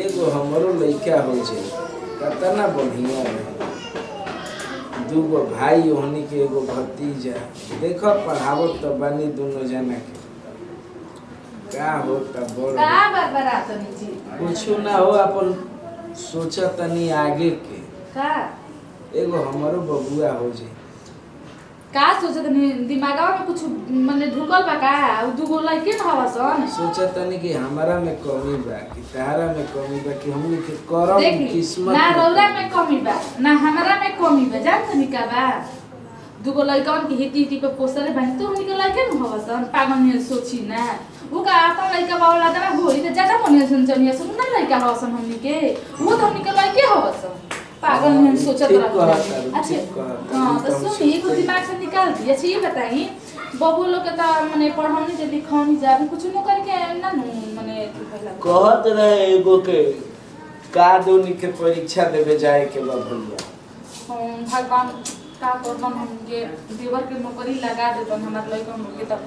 एगो हमरो लइका हो जे कितना बढ़िया रहे। दूगो भाई होनी के एगो भतीजा देखो पढ़ावत तो बनी दोनों जना के का होता बोल का बरबरा तनी जी कुछ ना हो अपन सोचा तनी आगे के का एगो हमरो बबुआ हो जे का सोचत नहीं दिमागवा में कुछ माने ढुकल बा का उ दुगो लइके न हवसन सोचा तनी कि हमारा में कमी बा कि तारा में कमी बा कि हमनी के करम देखी किस्मत ना रौरा में कमी बा ना हमारा में कमी बा जान तनी का बा दुगो लइकन के हिती हिती पे पोसले बानी तो हमनी के लइके न हवसन पागल ने सोची ना उ का अपन लइका बावला दवा होई त ज्यादा मने संचनिया सुन ना लइका हवसन हमनी के वो तो हमनी के लइके हवसन पागल ने सोचत रहा। अच्छा हां तो सुनी कुछ दिमाग से निकाल दिया छी बताई बबू लोग के त माने पढ़ावनी जे लिखौनी जाबी कुछ न करके ना माने कहत रहे एगो के का दोनी के परीक्षा देवे जाए के बा भैया भगवान का करबन हमके देवर के नौकरी लगा देबन हमर लइकन के त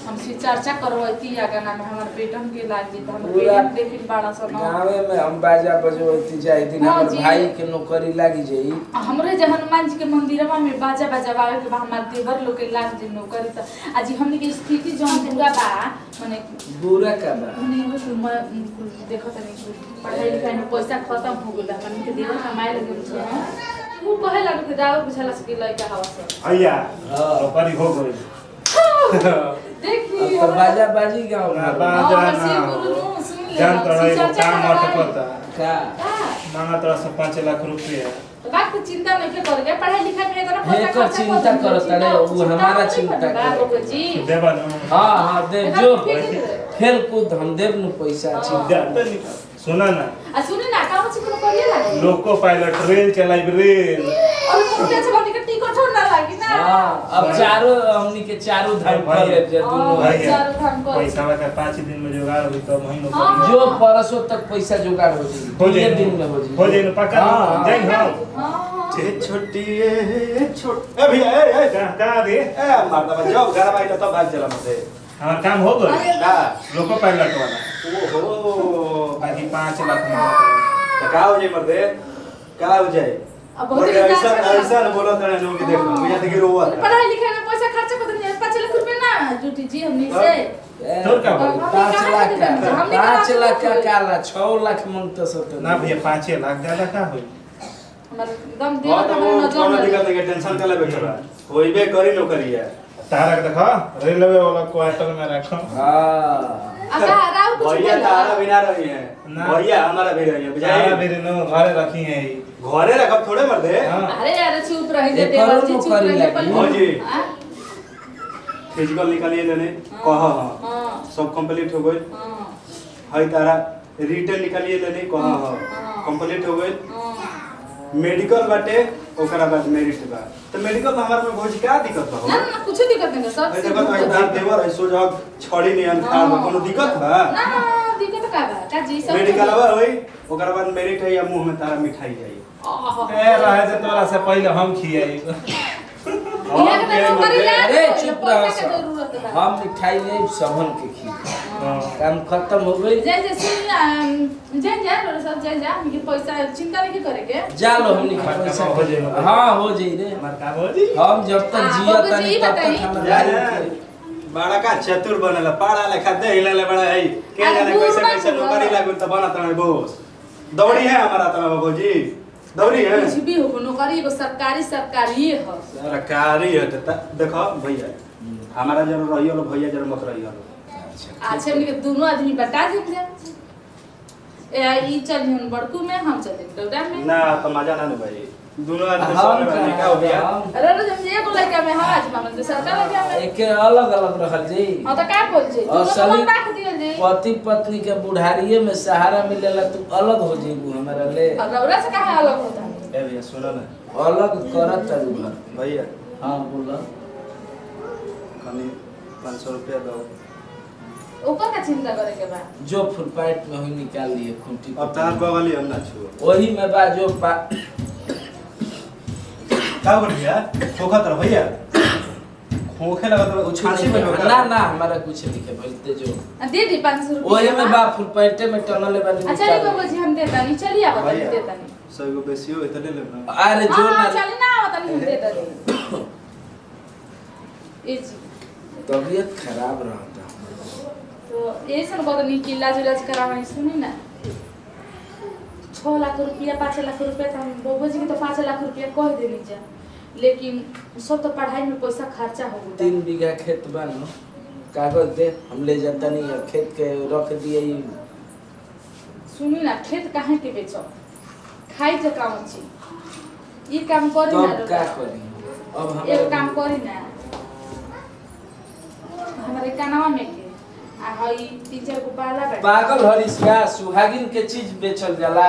हमसे चर्चा करवती आगा ना में हमर बेटन के लाग जी हमर बेटन देखिल बाड़ा सन गांवे में हम बाजा बजवती जाए दिन हमर भाई के नौकरी लागी जाई हमरे जे हनुमान जी के मंदिरवा में बाजा बजावे के बा हमर देवर लोग के लाग जी नौकरी त आज हमनी के स्थिति जौन पूरा बा माने बुरा का बा देखो तनी पढ़ाई लिखाई में पैसा खत्म हो गेल हमनी के देवर कमाए लगे छ वो कहे लगे कि दाऊ बुझाला से लइका हवस भैया नौकरी हो गई देखी तो बाजा बाजी गाँव में बाजा ना जान तोरा एगो काम मत करता का मांगा तोरा से 5 लाख रुपया बात की चिंता नहीं कर के पढ़ाई लिखाई में इतना पैसा एकर चिंता करत रे वो हमारा चिंता करे जी देबा हां हां दे जो खेल कूद हम देव न पैसा छी सुना ना आ सुनी ना काम से कोनो करिए लागे लोको पायलट रेल चलाइब रेल और मुझे से बनी के टिकट ना लागी ना हां अब चारों हमनी के चारों धाम कर ले जे दोनों चारों धाम कर पैसा का 5 दिन में जुगाड़ होई तो महीनों जो परसों तक पैसा जुगाड़ हो जाई दिन में हो जाई पक्का जाई हम हां छे छोटी ए छोट ए भैया ए का रे ए मारता बजाओ घर में तो भाग चला मते हमार काम हो गई का लोको पायलट वाला ओहो बाकी 5 लाख में तो का हो जाए मर्दे का हो जाए अब बहुत ऐसा ऐसा बोला तने लोग के देखो भैया देखी रोवा पढ़ाई लिखाई में पैसा खर्च कर देंगे 5 लाख रुपए ना झूठी जी हमनी से तोर का बोल 5 लाख का 5 लाख का काला 6 लाख मांगता सत ना भैया 5 लाख ज्यादा का होई हमर एकदम हां देव तो हमर वो नजर कोनो दिक्कत नहीं टेंशन का ले बेटा होइबे करी नौकरी है तारा के देखो रेलवे वाला क्वार्टर में रखो हां अच्छा राव कुछ भैया तारा बिना रही है ना। भैया हमारा भी रही है तारा बुझाई मेरे नो घरे रखी है घरे रखब थोड़े मर्दे हां अरे यार चुप रही दे एक करोड़ देवर जी चुप नौकरी रही लगी। हाँ जी। हां फिजिकल निकालिए लेने कहा हां हां सब कंप्लीट हो गई हां हई तारा रिटर्न निकालिए लेने कहा हां कंप्लीट हो गई मेडिकल बाटे ओकरा बाद मेरिट बा तो मेडिकल में हमार में भौजी का दिक्कत बा ना ना कुछ दिक्कत नहीं सब भाई देखो भाई दांत देवर है सो जग छड़ी नहीं अनखार बा कोनो दिक्कत बा ना दिक्कत का बा का जी सब मेडिकल बा होई ओकरा बाद मेरिट है या मुंह में तारा मिठाई जाई ए रहे जे तोरा से पहले हम खियाई यहाँ के तो नौकरी ला अरे चुप रह पैसा के जरूरत बा हम मिठाई ले सबन के खी काम खत्म हो गई जय जय सुन जय जय रो सब जय जय हमके पैसा चिंता नहीं करे के जा लो हमनी के पैसा हो जाई हां हो जाई रे हमार का भौजी हम जब तक हाँ, जिया बाबूजी, तनी तब बताइए। तक हमर जा गाड़ी जा। बड़ा का चतुर बनल पाड़ा लेखा दे हिलले बड़ा है के अरे जाने दूर कैसे मत कैसे बोलो। नौकरी लागू त बना तने बोस दौड़ी है हमारा तना बाबूजी दौड़ी है कुछ भी हो नौकरी एगो सरकारी है सरकारी है त देखो भैया हमारा जरूर रहियो लो भैया जरूर मत रहियो अच्छा हमने के दोनों आदमी बता देंगे ए ई चल हम बड़कू में हम चल डोडा में ना तो मजा ना भाई दोनों आदमी हम सोने वाले का हो गया अरे रो जब ये बोला कि मैं हवाज मामन सरकार लगे में एक अलग अलग रहल जी हां तो का बोल जे और दोनों सभी मन रख दियो जे पति पत्नी के बुढ़ारिये में सहारा मिलेला तू अलग हो जेबू हमारा ले और रौरा से कहां अलग होता है ए भैया सुनो ना अलग करत तारू घर भैया हां बोला कनी 500 रुपया दो ऊपर का चिंता करे के बा जो फुटपाथ में हुई निकाल लिए खूंटी अब तार बगली हम ना छुओ वही में बा जो का बोल भैया खोखा तर भैया होखे लगा तो कुछ खांसी नहीं में है। ना ना हमारा कुछ नहीं है बोलते जो दे दी 500 ओहे रुपया में बा फुल पैंटे में टनल वाली अच्छा रे बाबू जी हम देता नहीं चलिए आप भैया। देता नहीं सौ को बेसी हो इतने लेना अरे जो हां ना चलिए ना आवत नहीं हम देता नहीं ए जी तबीयत खराब रहता तो ये सब बहुत नहीं कि इलाज इलाज करावे सुनी ना 6 लाख रुपया 5 लाख रुपया तो हम बाबू जी के तो 5 लाख रुपया कह देनी जा लेकिन सब तो पढ़ाई में पैसा खर्चा हो गया 3 बीघा खेत बा न कागज दे हम ले जाता नहीं है खेत के रख दिए ई सुनी ना खेत काहे के बेचो खाई जे काम छी ई काम करी ना तब का करी अब हम एक काम करी ना हमारे कानवा में के आ हई 3-4 गो बाला बैठ पागल हरिस का सुहागिन के चीज बेचल जाला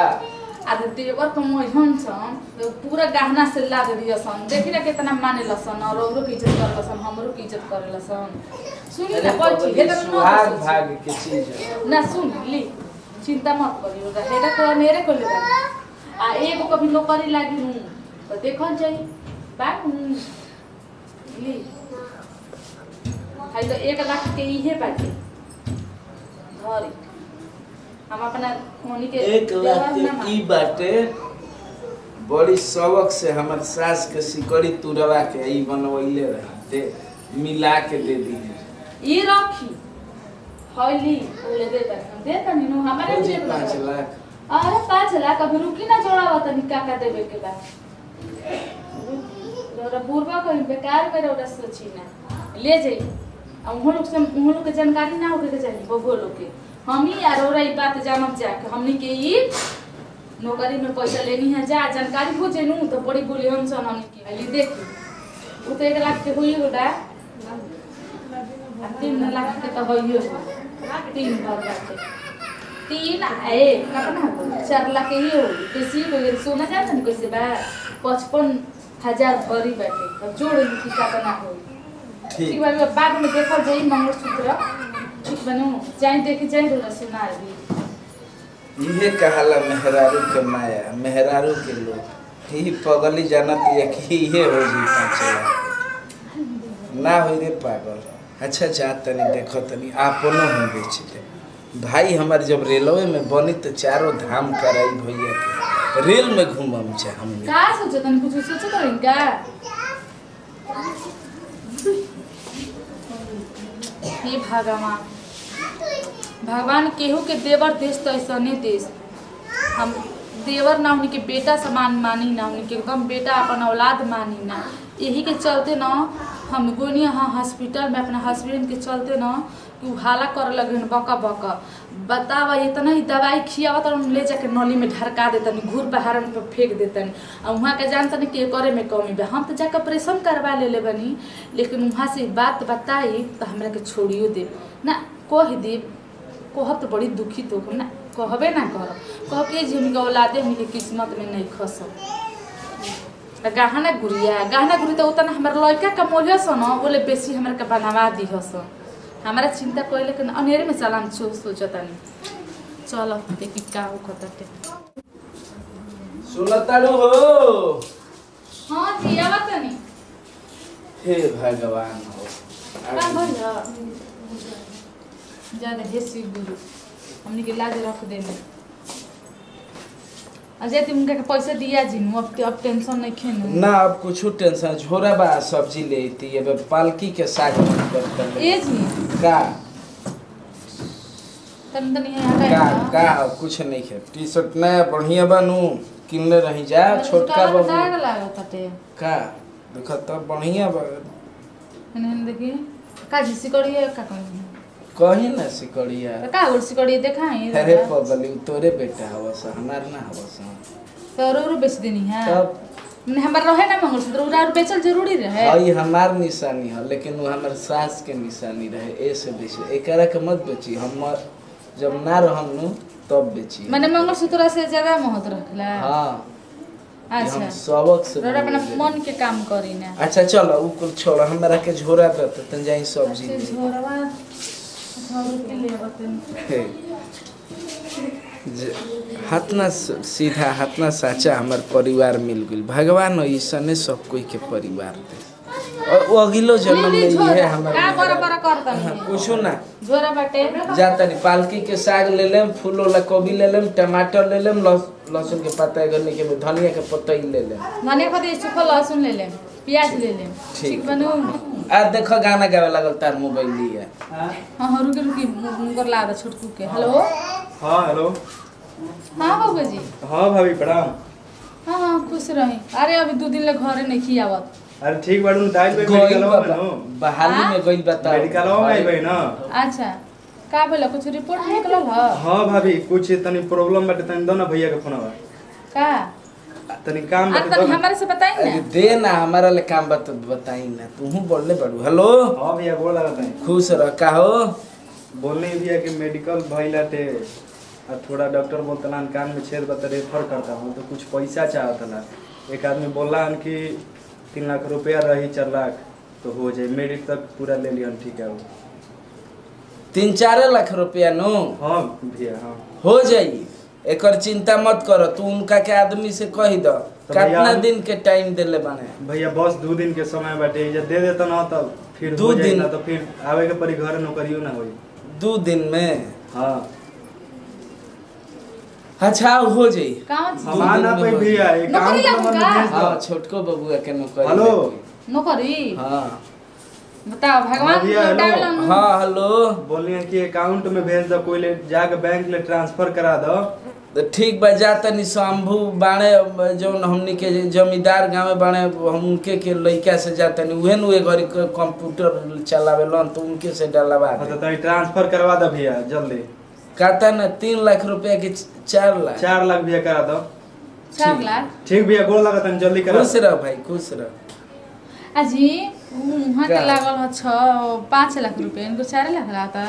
आ देवर को मोहन सन तो पूरा गहना से लाद दिया सन देखी ना कितना माने लसन और औरो की इज्जत कर लसन हमरो की इज्जत करे लसन सुनी ना कोई चीज हे तो सुहाग भाग के चीज है ना सुन ली चिंता मत करियो हेडा को नेरे को ले आ एगो कभी नौकरी लागी हूं तो देखल जाई बात ली खाली तो 1 लाख के इहे बाटे धरी हम अपना होनी के 1 लाख के ई बाटे बड़ी शौक से हमर सास के सिकड़ी तुरवा के ई बनवइले रहते मिला के दे दी ई रखी हौली ले देता नहीं नो हमारे जी जेब 5 में लाख अरे 5 लाख अभी रुकी ना जोड़ावा तनी का देवे के बा रोरा बुरबा को बेकार में रोरा सोची ना ले जाई अब उन लोग के जानकारी ना होके के चाहिए बबुआ लोग के हम ही यार रोरा ई बात जानब जा के हमनी के ई नौकरी में पैसा लेनी है जा जानकारी हो जेनु तो बड़ी बोली हम सन हमनी के अली देखी वो तो 1 लाख के होई रोडा 3 लाख के तो होइयो 3 भर बाटे 3 कितना 4 लाख के ही हो कैसी हो सोना जाता नहीं कैसे बा 55,000 भरी बाटे अब जोड़ की कितना हो ठीक बा बाद में देखो जाई मंगलसूत्र ठीक बनो जाई देखे जाई रोना सुना दी इहे कहाला मेहरारू के माया मेहरारू के लोग ही पगली जानत है कि इहे हो जी 5 लाख ना होई रे पागल अच्छा जा तनी देखो तनी आपनो हम बेचते भाई हमार जब रेलवे में बनी तो चारों धाम कराई भैया के रेल में घूमम जा हमने का सोचो तन कुछ सोचो तो इनका हे भगवान केहू के देवर देश तो ऐसा नहीं देश हम देवर ना उनके बेटा समान मानी ना उनके एकदम बेटा अपन औलाद मानी ना यही के चलते ना हम गोनी हाँ हॉस्पिटल में अपना हस्बैंड के चलते ना कि हाला कर लगे बका बका बतावा इतना ही दवाई खियावा तो ले जाके नली में ढरका देतनी घूर बहारन पर फेंक देतनी और वहाँ के जानतनी के करे में कमी बा हम तो जाकर ऑपरेशन करवा ले बनी लेकिन वहाँ से बात बताई तो हमरा के छोड़ियो दे ना कह दे कहब तो बड़ी दुखित हो ना कहबे ना कह के जी हमके औलादे हमके किस्मत में नहीं खस गहना गुड़ी तो उतना हमारे लड़का का मोलिया सन बोले बेसी हमारे के बनवा दी हस हमारा चिंता कोई लेकिन अनेरे में चलान सोचता नहीं चलो देखी का हो खतटे सुनताड़ू हो हां जी आवत नहीं हे भगवान हो का भइल ज्यादा हे शिव गुरु हमनी के लाज रख देने अजय तुमके के पैसा दिया जिनु अब टेंशन नहीं खेनु ना अब कुछ टेंशन झोरा बा सब्जी लेती है पालकी के साग करता ए जी का तन है का कुछ नहीं है टी शर्ट नया बढ़िया बनू किनले रही जा छोटका बाबू दाग लागत हटे का देखो तब बढ़िया बा मैंने देखी का जिसी करी का कही कहीं ना सिकड़िया का और सिकड़ी देखाई अरे पगली तोरे बेटा हवस हमार ना हवस तो और बेच देनी है तब मैंने हमार रहे ना मंगलसूत्र उरा बेचल जरूरी रहे हई हमार निशानी है लेकिन वो हमार सास के निशानी रहे ऐसे बेची एकरा के मत बेची हम जब ना रहम नु तब बेची मैंने मंगलसूत्र से ज्यादा महत्व रखला हां अच्छा हम सबक से रोरा अपना मन के काम करी ना अच्छा चलो उ कुल छोड़ हमरा के झोरा दे तन जाई सब्जी ले झोरवा के ले बतन हाथना सीधा हाथना साचा हमार परिवार मिल गई भगवान ऐसने सब कोई के परिवार दे वो अगिलो जन्म में लीली ये है झोरा हमारे का बड़ा बड़ा करता हाँ, नहीं पूछो ना झोरा बाटे जाता नहीं पालकी के साग ले लेम फूल वाला गोभी ले लेम टमाटर ले लेम लहसुन के पत्ता एगो के धनिया के पत्ता ले लेम धनिया पत्ता सूखा लहसुन ले लेम प्याज ले लेम ठीक। ठीक बनू आ देखो गाना गावे लागल तार मोबाइल लिया हां रुके रुके मुंगर ला दे छोटकू के हेलो हां हेलो हां बाबू जी हां भाभी प्रणाम। हां खुश रही अरे अभी 2 दिन ले घरे नहीं खियावत अरे ठीक बाड़ू दाइल पे गोइल मेडिकलवा में बा नो बहाली में गइल बता मेडिकलवा में आइबे ना। अच्छा का बोला कुछ रिपोर्ट निकलल ह हां भाभी कुछ तनी प्रॉब्लम बाटे तनी दो ना भैया के फोनवा का तनी काम बाटे अंत दो ना। हमारे से बताई अरे ना दे ना हमारा ले काम बताई ना तू बोलले बड़ू हेलो हां भैया बोल रहा था खुश रह का हो बोलने भैया कि मेडिकल भइलाटे और थोड़ा डॉक्टर बोलतला कान में छेद बता रेफर करता हूँ तो कुछ पैसा चाहतला एक आदमी बोला कि 3 लाख रुपया रही 4 लाख तो हो जाए मेरिट तक पूरा ले लियन ठीक है वो 3-4 लाख रुपया नो हाँ भैया हाँ हो जाई एकर चिंता मत करो तू उनका के आदमी से कह दो तो कितना भैया दिन के टाइम देले बने भैया बस 2 दिन के समय बाटे जब दे देता ना तब फिर 2 हो जाए दिन? ना तो फिर आवे के परी घर नौकरियो ना होई 2 दिन में हाँ अच्छा हो जाई कौन सी दो हम दिन ना में पे हो भैया नौकरी अकाउंट लागू नंबर का? भेज दो हाँ छोटको बबुआ के नौकरी हेलो। लगी। नौकरी हाँ बताओ भगवान भैया, हेलो। लौटावेला नु। हाँ हेलो बोलिए कि अकाउंट में भेज दो कोई ले जाके बैंक ले ट्रांसफर करा दो तो ठीक बा जा तनी शंभू बाणे जौन हमनी के जमींदार गाँव में बाणे हम उनके के लइका से जा तनी उहे नु घरी कंप्यूटर चलावेलन तो उनके से डलवा हाँ दे तो तनी ट्रांसफर करवा दो भैया जल्दी कहता ना 3 लाख रुपया की 4 लाख 4 लाख भैया करा दो 4 लाख ठीक भैया गोल लगा तनी जल्दी करा खुश रह भाई खुश रह अजी वहाँ के का? लागल ह 5 लाख रुपया इनको 4 लाख लाता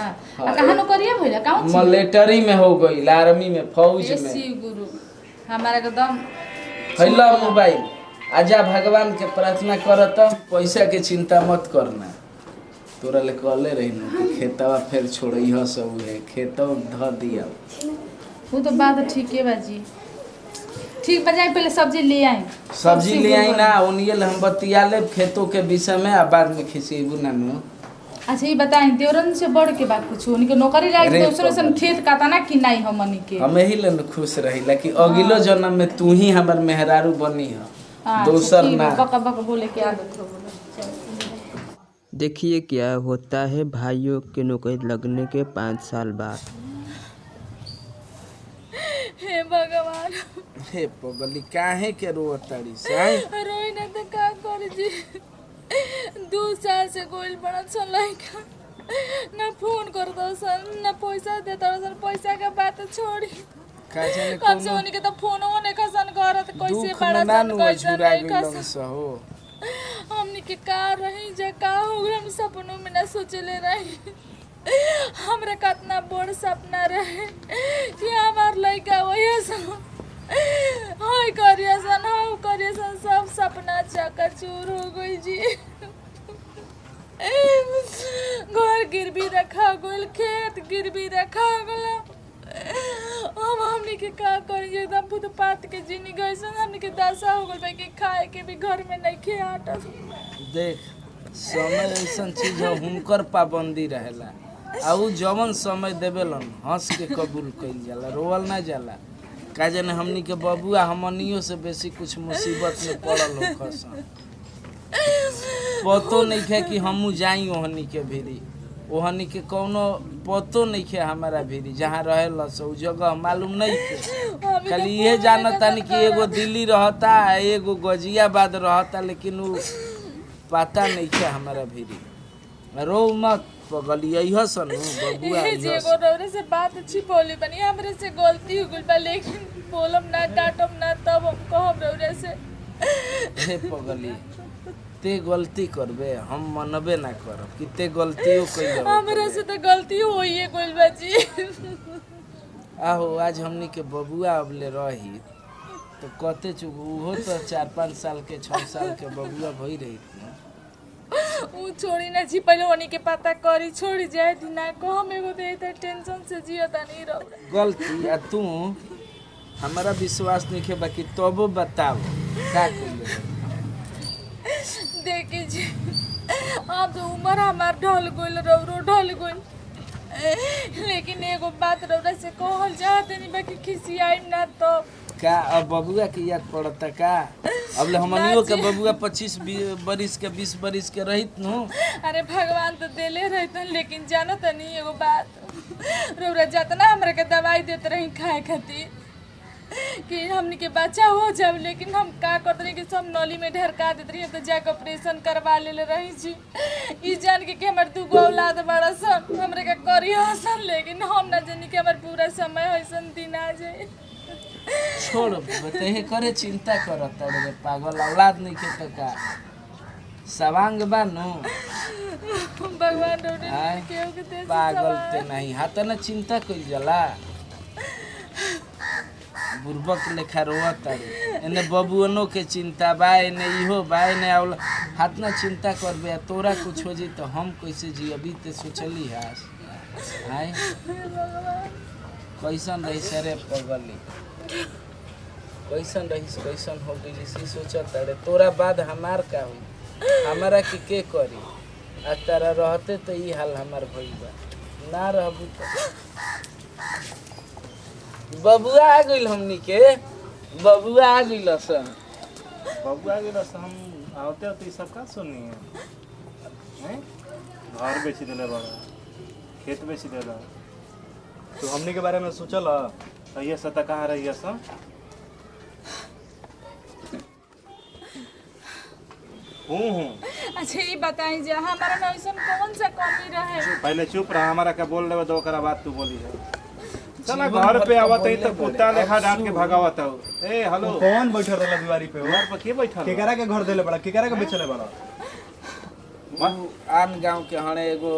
आ कहाँ नौकरिया भइला कौन सी मिलिट्री में हो गई आर्मी में फौज में एसी गुरु हमारा एकदम फैला मोबाइल आजा भगवान के प्रार्थना करत पैसा के चिंता मत करना तोरा ले कहले रही न कि खेतवा फिर छोड़ई ह सब है खेतवा ध दिया वो तो बात ठीक है बाजी ठीक बजाए पहले सब्जी ले आई सब्जी ले आई ना ओनिए हम बतिया ले खेतों के विषय में आ बाद में खिसेबू ना नु अच्छा ये बताई देवरन से बढ़ के बात कुछ उनके नौकरी लायक अरे दूसरे से खेत काटा ना कि नहीं हमनी के हम यही ले खुश रही कि अगिलो जन्म में तू ही हमर मेहरारू बनी ह अच्छा, दोसर ठीक ना है, बका बका बोले के आदत हो बोले देखिए क्या होता है भाइयों के नौकरी लगने के 5 साल बाद। हे भगवान हे पगली काहे के रोताड़ी साई रोई ना तो का कर जी 2 साल से गोइल बड़ा सन लइका ना फोन कर दो सन ना पैसा दे दो सन पैसा के बात छोड़ी का जाने कब से कोनो उनके तो फोनो ने खसन करत कैसे दुख बड़ा में ना सन नु कैसे झुरा नहीं गइलन खसन सहो हमनी के का रही जा का हो गए हम सपनों में ना सोचले रही हमरा कितना बड़ सपना रहे कि हमार लइका वही सन हाय करिया सन सब सपना चकचूर हो गई जी घर गिरवी रखा गइल खेत गिरवी रखा गइल अब हमनी के का करी एकदम फुटपाथ के जीनी गइसन हमनी के दशा हो गइल कि खाए के भी घर में नहीं खे आटा देख समय ऐसा चीज है हुनकर पाबंदी रहेला आ उ जवन समय देवेलन हंस के कबूल कइल जाला रोवल ना जाला का जाने हमनी के बबुआ हमनियो से बेसी कुछ मुसीबत में पड़ल हो खसन पतो नहीं है कि हमू जाई ओहनी के भीरी ओहनी के कोनो पतो नहीं है हमारा भीरी जहाँ रहेला सो जगह मालूम नहीं है खाली ये जानता नहीं कि एगो दिल्ली रहता एगो गाजियाबाद रहता लेकिन उ पता नहीं है हमारा भीरी रो मत पगलिया यह सन बबुआ जी एगो रौरे से बात छिपौली बनी हमरे से गलती हो गइल बा लेकिन बोलम ना डांटम ना तब हम कहब रौरे से हे पगली ते गलती करबे हम मनबे ना करब कि ते गलतियों कइल हमरे से तो गलती होइए गइल बा जी आहो आज हमनी के बबुआ अबले रही तो कते चुक उहो तो 4-5 साल के 6 साल के बबुआ भई रही ऊ छोड़ी ना जी पहले उन्हीं के पता करी छोड़ी जाए थी ना को हम एगो दे त टेंशन से जियता नहीं रहो गलती आ तू हमारा विश्वास नहीं है बाकी तबो बताओ का कइले देखी जी अब तो उम्र हमार ढल गइल रौरो ढल गइल लेकिन एगो बात रौरा से कहल चाहत नहीं बाकी खिसियाई ना तो का अब बबुआ की याद पड़ता का अब ले हमनियो के बबुआ 25 बरिस के 20 बरिस के रहित नु। अरे भगवान तो देले रहतन लेकिन जानो त नहीं एगो बात रौरा जितना हमरा के दवाई देते रही खाए खातिर कि हमनी के बच्चा हो जाब लेकिन हम का करते रही कि सब नली में ढरका देते रही तो जाके ऑपरेशन करवा ले रही छी ई जान के हमर 2 गो औलाद बड़ा सन हमरे के करी हसन लेकिन हम ना जानी कि हमर पूरा समय हसन दिन आ जाए। छोड़ बताए करे चिंता करत रे पागल औलाद नहीं के तो का सवांग बा नु भगवान डोडे केहू के दे पागल ते नहीं हाथ न चिंता कइल जाला बुर्बक लेखा रोवत तारे एने बबुअनो के चिंता बा एने इहो बा एने हाथ न चिंता करबे तोरा कुछ हो जी तो हम कैसे जी अभी ते सोचली हास आय कैसन रही सरे पगली कैसन रही कैसन हो गई सी सोचत तारे तोरा बाद हमार का हुई हमारा के करी आज तारा रहते तो ई हाल हमार भइल बा ना रहबू तो बबुआ आ गइल हमनी के बबुआ आ गइल सन बबुआ के रस हम आवते तो सब का सुनी है घर बेच देले बड़ा खेत बेच देला तो हमने के बारे में सोचल ये सता कहाँ रही सब अच्छा ये बताई जे हमारा में ऐसा कौन सा कमी रहे पहले चुप रहा हमारा क्या बोल रहे दो करा बात तू बोली है चला घर पे आवत है तो कुत्ता लेखा डांट के भगावत हो ए हेलो कौन बैठल रहला दीवारी पे घर पे के बैठल केकरा के घर देले बड़ा केकरा के बेचले बड़ा आन गांव के हणे एगो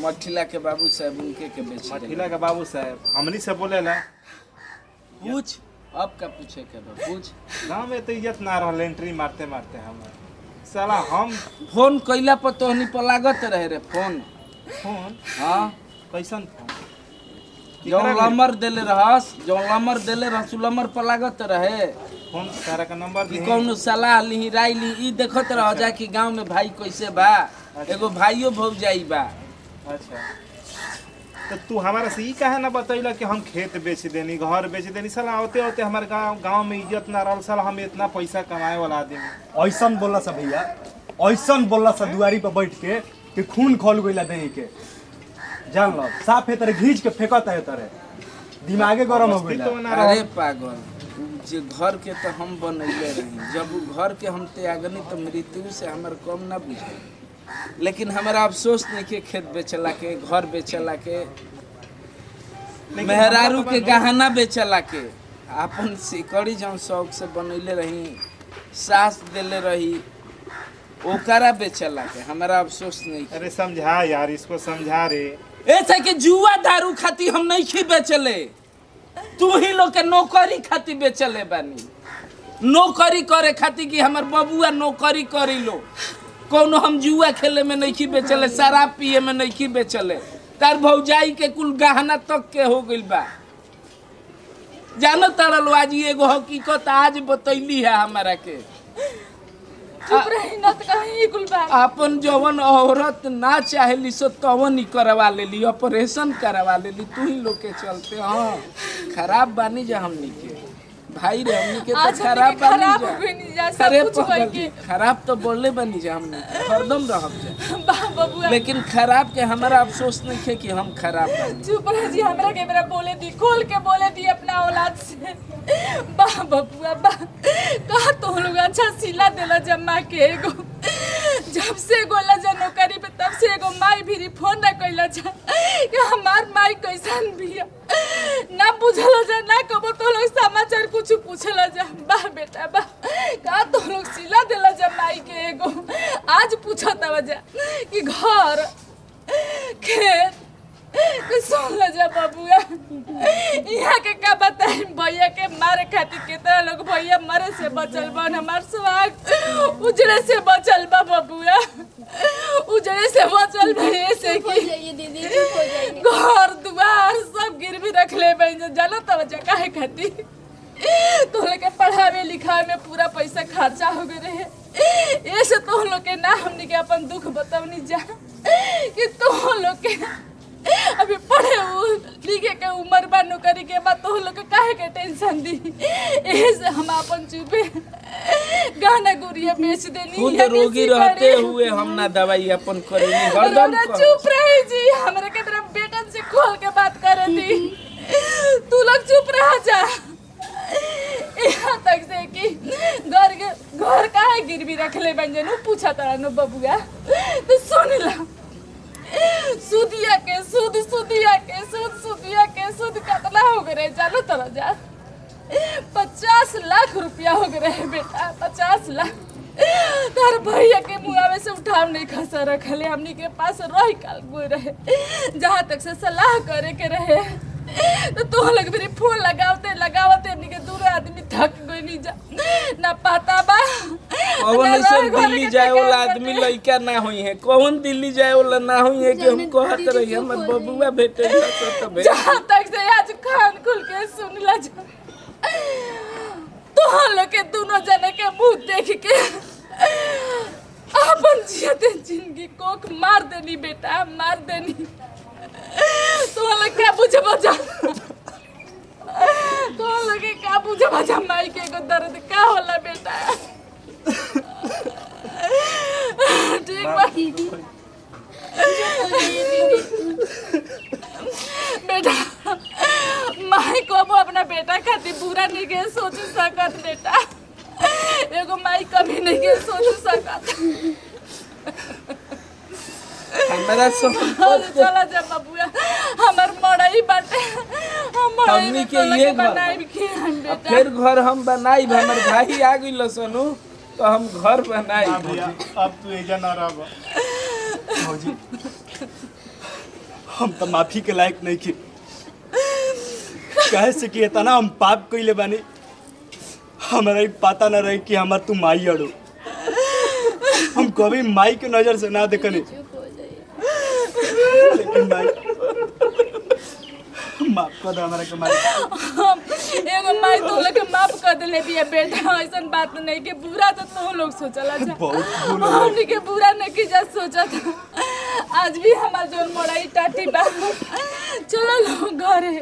मठिला के बाबू साहब उनके के बेच मठिला के बाबू साहब हमनी से बोलेला पूछ अब का पूछे के बा पूछ गांव में तो इज्जत ना रहल एंट्री मारते मारते हम साला हम फोन कइला पर तोहनी पर लागत रहे रे फोन फोन हां कैसन फोन जो नंबर देले रहस जो नंबर देले रहस नंबर पर लागत रहे फोन सारा का नंबर कि कौनो सलाह ली राय ली ई देखत रह जा कि गांव में भाई कैसे बा एगो भाइयो भौजाई बा। अच्छा तो तू हमारा से ई काहे ना बतैला कि हम खेत बेच देनी घर बेच देनी साला होते होते हमारे गांव में इज्जत ना रहल साला हम इतना पैसा कमाए वाला आदमी ऐसन बोलला सा भैया ऐसन बोलला सा दुआरी पर बैठ के कि खून खोल गइला देही के जान लो साफ है तेरे घींच के फेंकत है तेरे दिमागे गरम हो गइला अरे पागल जे घर के तो हम बनैले रही जब वो घर के हम त्यागनी तो मृत्यु से हमर कम ना बुझे लेकिन हमारा अफसोस नहीं के खेत बेचला के घर बेचला के मेहरारू के गहना बेचला के अपन सिकड़ी जौन शौक से बनैले रही सास देले रही ओकरा बेचला के हमारा अफसोस नहीं। अरे समझा यार इसको समझा रे ऐसे कि जुआ दारू खाती हम नहीं खी बेचले तू ही लोग के नौकरी खाती बेचले बानी नौकरी करे खाती कि हमार बबुआ नौकरी करी लो कोनो हम जुआ खेले में नहीं खी बेचले शराब पिए में नहीं खी बेचले तार भौजाई के कुल गहना तक के हो गइल बा जानो तारल आज एगो हकीकत आज बतैली है हमारा के चुप रही न त कहीं कुल बात अपन जवन औरत ना चाहेली सो तवन ही करवा लेली ऑपरेशन करवा लेली तू ही लोग के चलते। हाँ खराब बानी जा हमनी के भाई रे हमनी के तो खराब बानी जा अरे खराब तो बोलले बानी जा हमनी हरदम रहब जा बबुआ लेकिन खराब के हमारा अफसोस नहीं है कि हम खराब बानी। चुप रह जी हमरा के मेरा बोले दी खोल के बोले दी अपना औलाद से बा बबुआ बा कहा तो लोग अच्छा सिला देला जम्मा के एगो जब से गोला जा नौकरी पे तब से एगो माई भी फोन ना कइला जा कि हमार माई कैसन बिया ना बुझल जा ना कबो तो लोग समाचार कुछ पूछला जा बा बेटा बा का तो लोग सिला देला जा माई के एगो आज पूछत जा कि घर खेत सुन ल जा बबुआ यहाँ के का बताई भैया के मारे खातिर कितना लोग भैया मरे से बचल बा हमार सुहाग उजड़े से बचल बा बबुआ उजड़े से बचल बा ऐसे कि घर दुआर सब गिरवी रख ले बहन जानो तब जा काहे खातिर तोहरे के पढ़ावे लिखावे में पूरा पैसा खर्चा हो गए रहे ऐसे तो लोग के ना हमनी के अपन दुख बतावनी जा कि तो लोग के अभी पढ़े लिखे के उम्र बा नौकरी के बाद तो लोग के काहे के टेंशन दी। ऐसे हम अपन चुपे गाना गुड़िया बेच देनी। खुद रोगी रहते हुए हम ना दवाई अपन करेनी हरदम चुप रही जी। हमारे के तरफ बेटन से खोल के बात करे थी। तू लोग चुप रह जा। यहाँ तक से कि घर काहे गिरवी रखले बंजन पूछा तारा नो बबुआ तो सुन ला। सुदिया के सूद कितना हो गए जानो तोरा जा 50 लाख रुपया हो गए बेटा 50 लाख। तार भैया के मुआवे से उठाव नहीं खसा रखले हमनी के पास रही काल गए रहे जहाँ तक से सलाह करे के रहे तो तो लग मेरे फोन लगावते हमनी के दूर आदमी थक गई नहीं जा ना पता बा कौन ऐसे दिल्ली जाए वाला आदमी लड़का ना हुई है कौन दिल्ली जाए वाला ना हुई है कि हम कहत रही हमर बबुआ बेटे तब जहाँ तक से आज कान खुल के सुन ला जा तो लोग के दोनों जने के मुंह देख के अपन जियते जिंदगी कोख मार देनी बेटा मार देनी। तो लोग क्या बुझे बजा तो लोग क्या बुझे बजा माई के को दर्द का होला बेटा। ठीक बा बेटा माई को अपना बेटा खातिर बुरा नहीं के सोच सकत बेटा। एगो माई कभी नहीं के सोच सकत। हमरा चला जा बबुआ हमर मड़ई बाटे हम हमनी के ये बनाई के हम बेटा फिर घर हम बनाई हमर भाई आ गइल सनु तो हम घर बनाई। अब तू एजा ना रहब भौजी हम तो माफी के लायक नहीं की कहे से कि इतना हम पाप कइले बानी हमारा पता ना रहे कि हमार तू माई अड़ू हम कभी माई के नजर से ना देखने लेकिन माई माफ कर दे हमारा के माई एगो माई तो लोग के माफ कर देले बिया बेटा। ऐसन बात नहीं के बुरा तो लोग सोचला जा बहुत भूल हमनी के बुरा नहीं की जा सोचा था। आज भी हमार जोन मड़ई टाटी बा चलो लोग घरे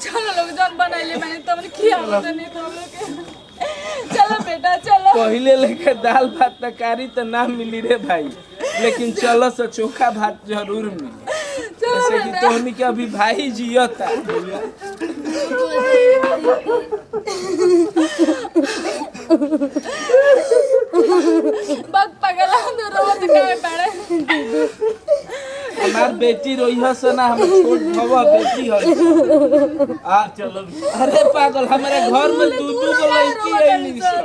चलो लोग जोन बनैले मैंने तुमने खिया नहीं तुम लोग के चलो बेटा चलो। पहले लेके दाल भात तरकारी तो ना मिली रे भाई लेकिन चलो से चोखा भात जरूर मिली जैसे कि तोहनी के अभी भाई जियता। बग पगला तो रोज काहे पड़े हमार बेटी रोइह से ना हम छोट भवा बेटी है आ चलो अरे पागल हमारे घर में दू गो लड़की है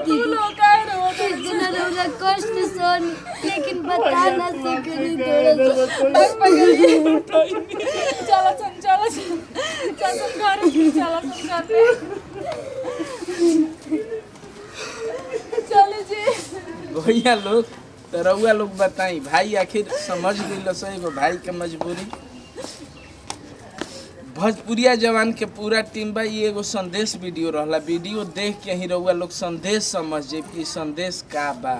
तू लोग काहे रोज इतना रोजा कष्ट सहन लेकिन बता ना सकनी थोड़ा बग पगल चलो चल घर चलो चले जी भैया लोग तो रउआ लोग बताई भाई आखिर समझ गइल से एगो भाई के मजबूरी। भोजपुरिया जवान के पूरा टीम बा ये एगो संदेश वीडियो रहला वीडियो देख के ही रउआ लोग संदेश समझ जे कि संदेश का बा।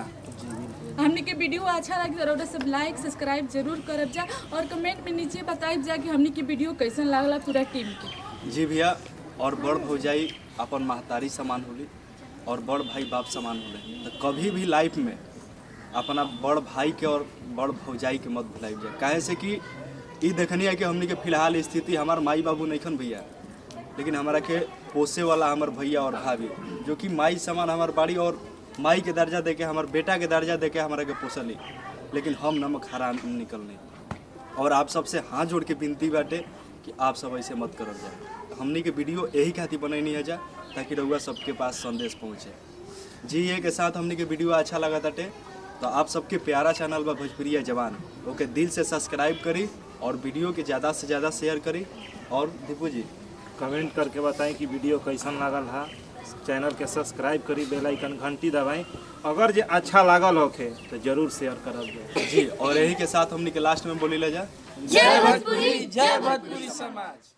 हमने के वीडियो अच्छा लगे जरूर सब लाइक सब्सक्राइब जरूर करब जा और कमेंट में नीचे बताइब जा कि हमने की वीडियो कैसन लागला पूरा टीम के। जी भैया और बड़ भौजाई अपन महतारी समान होली और बड़ भाई बाप समान होले तो कभी भी लाइफ में अपना बड़ भाई के और बड़ भौजाई के मत भुलाइब जाए काहे से कि ई देखनी है कि हमनी के फिलहाल स्थिति हमार माई बाबू नइखन भैया लेकिन हमारा के पोसे वाला हमार भैया और भाभी जो कि माई समान हमार बाड़ी और माई के दर्जा देके हमार बेटा के दर्जा देके हमारा के पोसली लेकिन हम नमक हराम निकलने और आप सबसे हाथ जोड़ के विनती बाटे कि आप सब ऐसे मत करल जाए। हमनी के वीडियो यही खातिर बनैनी है जा ताकि रउआ सबके पास संदेश पहुँचे। जी ये के साथ हमनी के वीडियो अच्छा लगा ताटे तो आप सबके प्यारा चैनल बा भोजपुरिया जवान ओके दिल से सब्सक्राइब करी और वीडियो के ज़्यादा से ज़्यादा शेयर करी और दीपू जी कमेंट करके बताएं कि वीडियो कैसन लागल है। चैनल के सब्सक्राइब करी बेल आइकन घंटी दबाएं अगर जे अच्छा लागल होखे तो जरूर शेयर करब जी और यही के साथ हमनी के लास्ट में बोली ले जा जय भोजपुरी समाज।